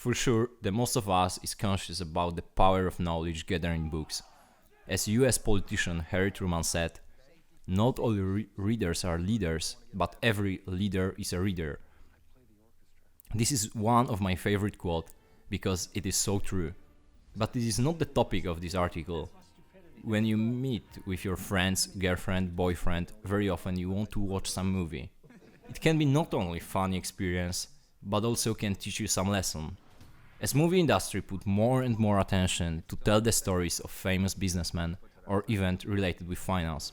For sure, the most of us is conscious about the power of knowledge gathered in books. As US politician Harry Truman said, not all readers are leaders, but every leader is a reader. This is one of my favorite quotes because it is so true. But this is not the topic of this article. When you meet with your friends, girlfriend, boyfriend, very often you want to watch some movie. It can be not only funny experience, but also can teach you some lesson. As movie industry put more and more attention to tell the stories of famous businessmen or event related with finance.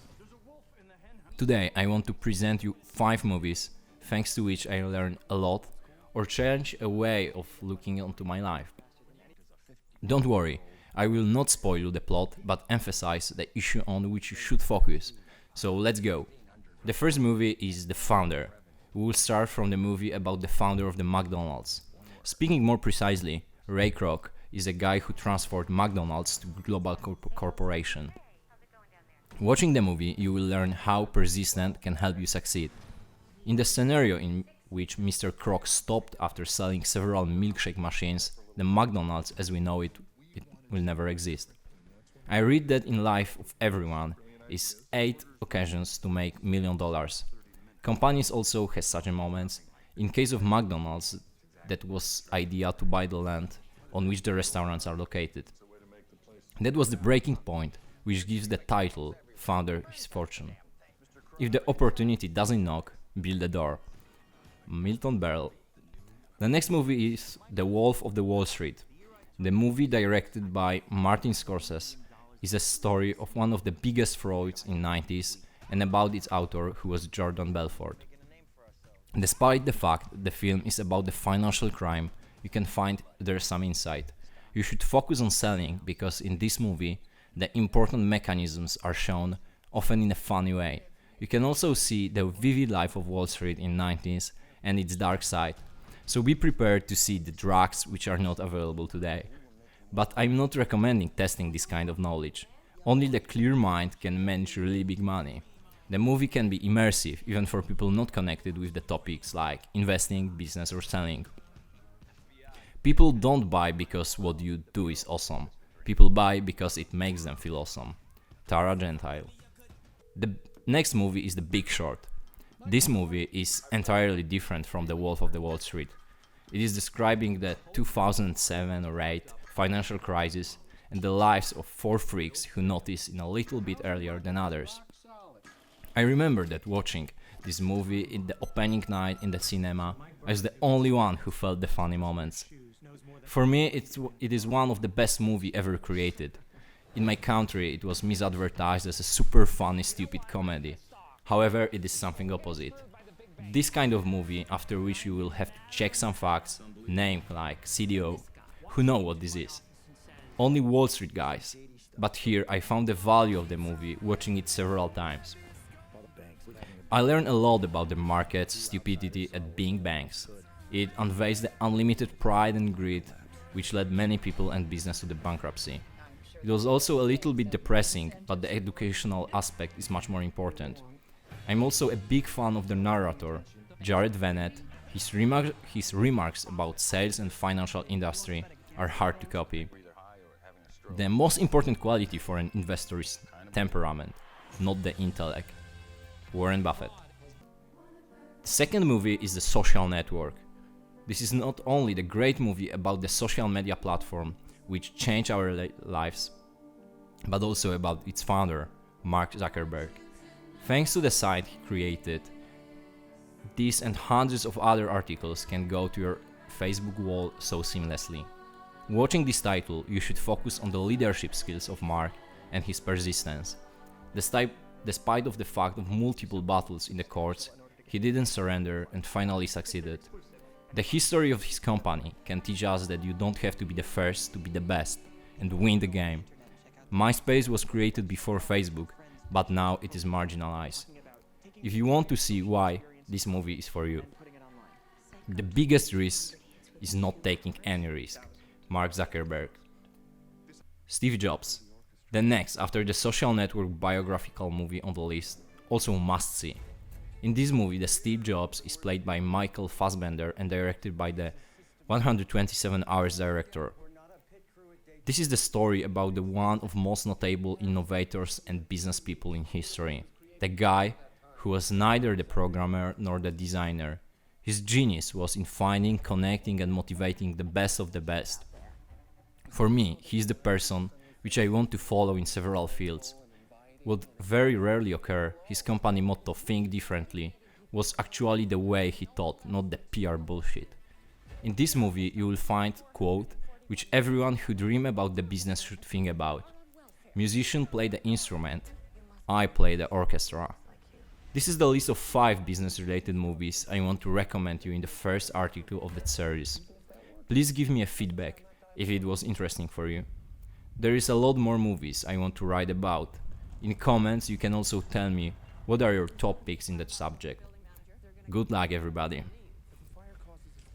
Today I want to present you 5 movies thanks to which I learned a lot or change a way of looking into my life. Don't worry, I will not spoil you the plot but emphasize the issue on which you should focus. So let's go. The first movie is The Founder. We will start from the movie about the founder of the McDonald's. Speaking more precisely, Ray Kroc is a guy who transformed McDonald's to global corporation. Watching the movie, you will learn how persistence can help you succeed. In the scenario in which Mr. Kroc stopped after selling several milkshake machines, the McDonald's as we know it will never exist. I read that in life of everyone is 8 occasions to make $1 million. Companies also has such a moments. In case of McDonald's, that was idea to buy the land on which the restaurants are located. That was the breaking point which gives the title Founder his fortune. If the opportunity doesn't knock, build a door. Milton Berle. The next movie is The Wolf of the Wall Street. The movie, directed by Martin Scorsese, is a story of one of the biggest frauds in 90s and about its author who was Jordan Belfort. Despite the fact the film is about the financial crime, you can find there some insight. You should focus on selling because in this movie the important mechanisms are shown, often in a funny way. You can also see the vivid life of Wall Street in 90s and its dark side. So be prepared to see the drugs which are not available today. But I'm not recommending testing this kind of knowledge. Only the clear mind can manage really big money. The movie can be immersive, even for people not connected with the topics like investing, business or selling. People don't buy because what you do is awesome. People buy because it makes them feel awesome. Tara Gentile. The next movie is The Big Short. This movie is entirely different from The Wolf of the Wall Street. It is describing the 2007 or 8 financial crisis and the lives of 4 freaks who noticed in a little bit earlier than others. I remember that watching this movie in the opening night in the cinema, I was the only one who felt the funny moments. For me, it is one of the best movies ever created. In my country, it was misadvertised as a super funny, stupid comedy. However, it is something opposite. This kind of movie, after which you will have to check some facts, name like CDO, who know what this is. Only Wall Street guys. But here I found the value of the movie watching it several times. I learned a lot about the market's stupidity at being banks. It unveils the unlimited pride and greed which led many people and business to the bankruptcy. It was also a little bit depressing, but the educational aspect is much more important. I'm also a big fan of the narrator, Jared Vennett. His remarks about sales and financial industry are hard to copy. The most important quality for an investor is temperament, not the intellect. Warren Buffett. The second movie is The Social Network. This is not only the great movie about the social media platform which changed our lives, but also about its founder, Mark Zuckerberg. Thanks to the site he created, these and hundreds of other articles can go to your Facebook wall so seamlessly. Watching this title, you should focus on the leadership skills of Mark and his persistence. Despite of the fact of multiple battles in the courts, he didn't surrender and finally succeeded. The history of his company can teach us that you don't have to be the first to be the best and win the game. MySpace was created before Facebook, but now it is marginalized. If you want to see why, this movie is for you. The biggest risk is not taking any risk. Mark Zuckerberg. Steve Jobs. The next, after The Social Network biographical movie on the list, also must see. In this movie, the Steve Jobs is played by Michael Fassbender and directed by the 127 Hours director. This is the story about the one of most notable innovators and business people in history. The guy who was neither the programmer nor the designer. His genius was in finding, connecting and motivating the best of the best. For me, he is the person which I want to follow in several fields. What very rarely occur, his company motto "Think Differently" was actually the way he thought, not the PR bullshit. In this movie you will find, quote, which everyone who dream about the business should think about. Musician play the instrument, I play the orchestra. This is the list of 5 business related movies I want to recommend you in the first article of that series. Please give me a feedback if it was interesting for you. There is a lot more movies I want to write about. In comments you can also tell me what are your top picks in that subject. Good luck everybody.